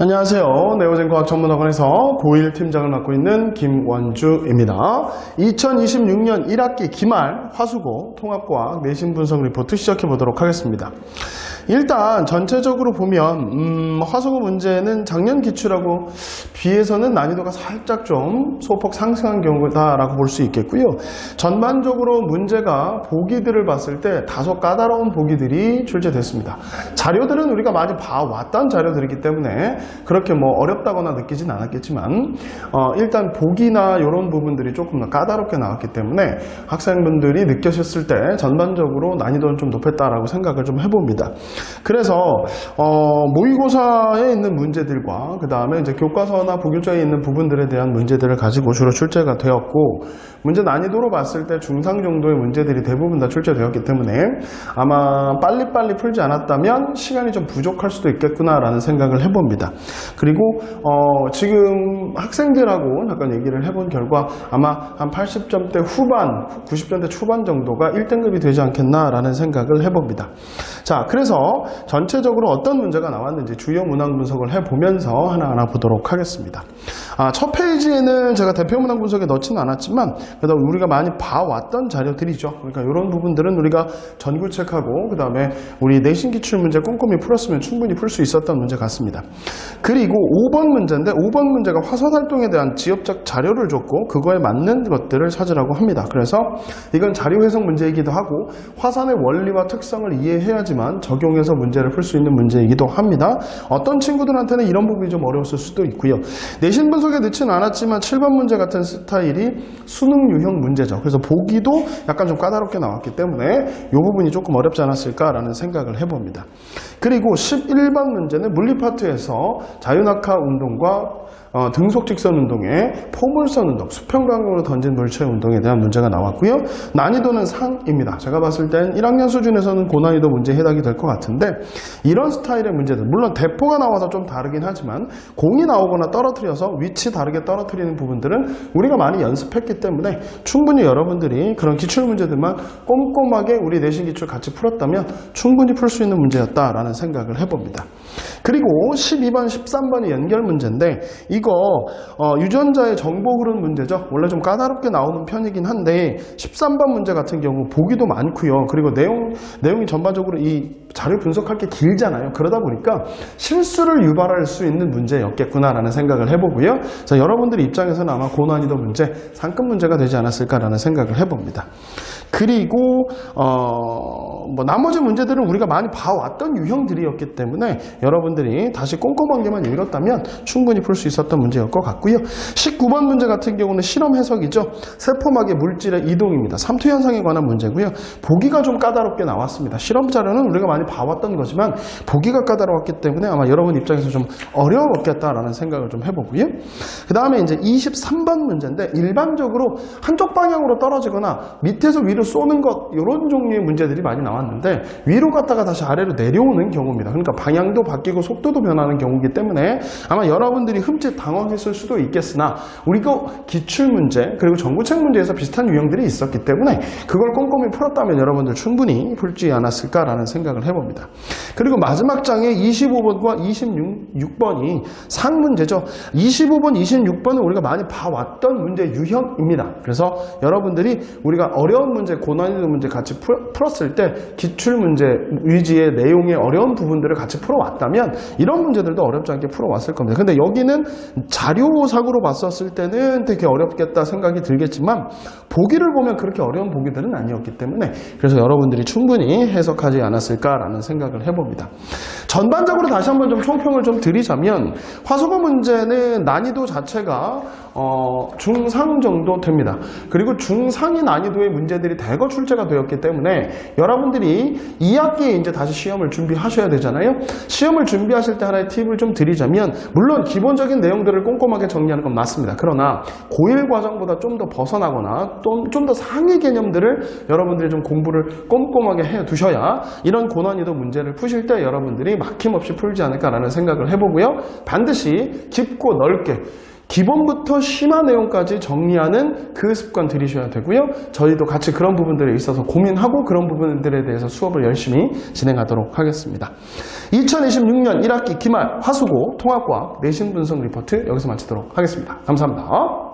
안녕하세요. 네오젠 과학전문학원에서 고1 팀장을 맡고 있는 김원주입니다. 2026년 1학기 기말 화수고 통합과학 내신 분석 리포트 시작해 보도록 하겠습니다. 일단 전체적으로 보면 화수고 문제는 작년 기출하고 비해서는 난이도가 살짝 좀 소폭 상승한 경우다라고 볼 수 있겠고요. 전반적으로 문제가 보기들을 봤을 때 다소 까다로운 보기들이 출제됐습니다. 자료들은 우리가 많이 봐왔던 자료들이기 때문에 그렇게 어렵다거나 느끼진 않았겠지만 일단 보기나 이런 부분들이 조금 까다롭게 나왔기 때문에 학생분들이 느끼셨을 때 전반적으로 난이도는 좀 높았다라고 생각을 좀 해봅니다. 그래서 모의고사에 있는 문제들과 그 다음에 이제 교과서나 보교과에 있는 부분들에 대한 문제들을 가지고 주로 출제가 되었고, 문제 난이도로 봤을 때 중상 정도의 문제들이 대부분 다 출제되었기 때문에 아마 빨리빨리 풀지 않았다면 시간이 좀 부족할 수도 있겠구나라는 생각을 해봅니다. 그리고 지금 학생들하고 잠깐 얘기를 해본 결과 아마 한 80점대 후반, 90점대 초반 정도가 1등급이 되지 않겠나라는 생각을 해봅니다. 자, 그래서 전체적으로 어떤 문제가 나왔는지 주요 문항 분석을 해보면서 하나하나 보도록 하겠습니다. 첫 페이지에는 제가 대표 문항 분석에 넣지는 않았지만 그래도 우리가 많이 봐왔던 자료들이죠. 그러니까 이런 부분들은 우리가 전구책하고 그 다음에 우리 내신 기출 문제 꼼꼼히 풀었으면 충분히 풀 수 있었던 문제 같습니다. 그리고 5번 문제인데 5번 문제가 화산 활동에 대한 지엽적 자료를 줬고 그거에 맞는 것들을 찾으라고 합니다. 그래서 이건 자료 해석 문제이기도 하고 화산의 원리와 특성을 이해해야지만 적용해서 문제를 풀 수 있는 문제이기도 합니다. 어떤 친구들한테는 이런 부분이 좀 어려웠을 수도 있고요. 내신 분석에 넣지는 않았지만 7번 문제 같은 스타일이 수능 유형 문제죠. 그래서 보기도 약간 좀 까다롭게 나왔기 때문에 이 부분이 조금 어렵지 않았을까라는 생각을 해봅니다. 그리고 11번 문제는 물리 파트에서 자유낙하 운동과 등속 직선 운동에 포물선 운동, 수평방향으로 던진 물체 운동에 대한 문제가 나왔고요. 난이도는 상입니다. 제가 봤을 땐 1학년 수준에서는 고난이도 문제에 해당이 될 것 같은데 이런 스타일의 문제들, 물론 대포가 나와서 좀 다르긴 하지만 공이 나오거나 떨어뜨려서 위치 다르게 떨어뜨리는 부분들은 우리가 많이 연습했기 때문에 충분히 여러분들이 그런 기출 문제들만 꼼꼼하게 우리 내신 기출 같이 풀었다면 충분히 풀 수 있는 문제였다라는 생각을 해봅니다. 그리고 12번, 13번이 연결 문제인데 이거 유전자의 정보 흐름 문제죠. 원래 좀 까다롭게 나오는 편이긴 한데 13번 문제 같은 경우 보기도 많고요. 그리고 내용이 전반적으로 이 자료 분석할 게 길잖아요. 그러다 보니까 실수를 유발할 수 있는 문제였겠구나라는 생각을 해보고요. 자, 여러분들 입장에서는 아마 고난이도 문제, 상급 문제가 되지 않았을까라는 생각을 해봅니다. 그리고 나머지 문제들은 우리가 많이 봐왔던 유형들이었기 때문에 여러분들이 다시 꼼꼼한 게만 읽었다면 충분히 풀 수 있었던 문제였을 것 같고요. 19번 문제 같은 경우는 실험 해석이죠. 세포막의 물질의 이동입니다. 삼투 현상에 관한 문제고요. 보기가 좀 까다롭게 나왔습니다. 실험 자료는 우리가 많이 봐왔던 거지만 보기가 까다로웠기 때문에 아마 여러분 입장에서 좀 어려웠겠다라는 생각을 좀 해보고요. 그 다음에 이제 23번 문제인데 일반적으로 한쪽 방향으로 떨어지거나 밑에서 위로 쏘는 것, 이런 종류의 문제들이 많이 나왔는데 위로 갔다가 다시 아래로 내려오는 경우입니다. 그러니까 방향도 바뀌고 속도도 변하는 경우이기 때문에 아마 여러분들이 흠칫 당황했을 수도 있겠으나 우리가 기출문제 그리고 전구책 문제에서 비슷한 유형들이 있었기 때문에 그걸 꼼꼼히 풀었다면 여러분들 충분히 풀지 않았을까라는 생각을 해봅니다. 그리고 마지막 장에 25번과 26번이 상문제죠. 25번, 26번은 우리가 많이 봐왔던 문제 유형입니다. 그래서 여러분들이 우리가 어려운 문제, 고난이도 문제 같이 풀었을 때 기출문제 위주의 내용의 어려운 부분들을 같이 풀어왔다면 이런 문제들도 어렵지 않게 풀어왔을 겁니다. 근데 여기는 자료상으로 봤었을 때는 되게 어렵겠다 생각이 들겠지만 보기를 보면 그렇게 어려운 보기들은 아니었기 때문에 그래서 여러분들이 충분히 해석하지 않았을까라는 생각을 해봅니다. 전반적으로 다시 한번 좀 총평을 좀 드리자면 화수고 문제는 난이도 자체가 중상 정도 됩니다. 그리고 중상위 난이도의 문제들이 대거 출제가 되었기 때문에 여러분들이 2학기에 이제 다시 시험을 준비하셔야 되잖아요. 시험을 준비하실 때 하나의 팁을 좀 드리자면 물론 기본적인 내용들을 꼼꼼하게 정리하는 건 맞습니다. 그러나 고1 과정보다 좀 더 벗어나거나 좀 더 상위 개념들을 여러분들이 좀 공부를 꼼꼼하게 해 두셔야 이런 고난이도 문제를 푸실 때 여러분들이 막힘없이 풀지 않을까라는 생각을 해보고요. 반드시 깊고 넓게 기본부터 심화 내용까지 정리하는 그 습관 들이셔야 되고요. 저희도 같이 그런 부분들에 있어서 고민하고 그런 부분들에 대해서 수업을 열심히 진행하도록 하겠습니다. 2026년 1학기 기말 화수고 통합과학 내신 분석 리포트 여기서 마치도록 하겠습니다. 감사합니다.